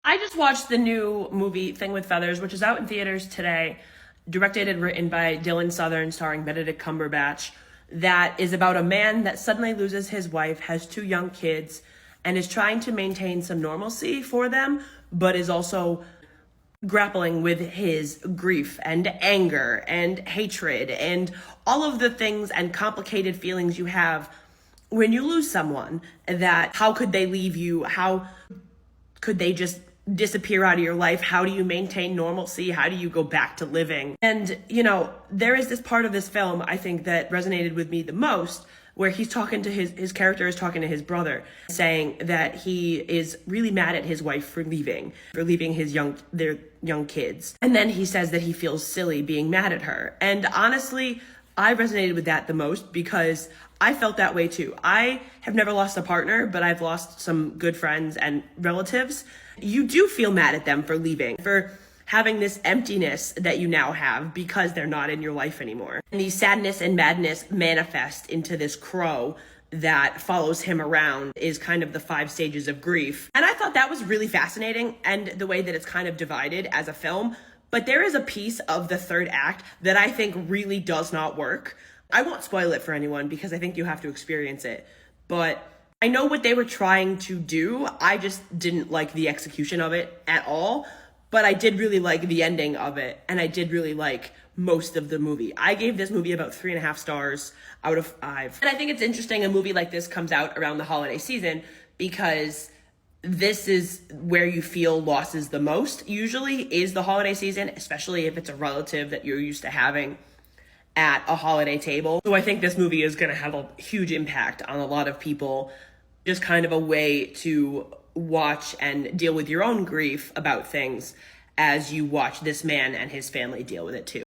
I just watched the new movie Thing with Feathers, which is out in theaters today, directed and written by Dylan Southern, starring Benedict Cumberbatch, that is about a man that suddenly loses his wife, has two young kids, and is trying to maintain some normalcy for them, but is also grappling with his grief and anger and hatred and all of the things and complicated feelings you have when you lose someone. That how could they leave you? How could they just disappear out of your life? How do you maintain normalcy? How do you go back to living? And, there is this part of this film, I think, that resonated with me the most, where he's talking to his character is talking to his brother, saying that he is really mad at his wife for leaving their young kids. And then he says that he feels silly being mad at her. And honestly, I resonated with that the most because I felt that way too. I have never lost a partner, but I've lost some good friends and relatives. You do feel mad at them for leaving, for having this emptiness that you now have because they're not in your life anymore. And the sadness and madness manifest into this crow that follows him around is kind of the 5 stages of grief. And I thought that was really fascinating, and the way that it's kind of divided as a film. But there is a piece of the third act that I think really does not work. I won't spoil it for anyone because I think you have to experience it. But I know what they were trying to do. I just didn't like the execution of it at all. But I did really like the ending of it, and I did really like most of the movie. I gave this movie about 3.5 stars out of 5. And I think it's interesting a movie like this comes out around the holiday season because this is where you feel losses the most, usually, is the holiday season, especially if it's a relative that you're used to having at a holiday table. So I think this movie is going to have a huge impact on a lot of people, just kind of a way to watch and deal with your own grief about things as you watch this man and his family deal with it too.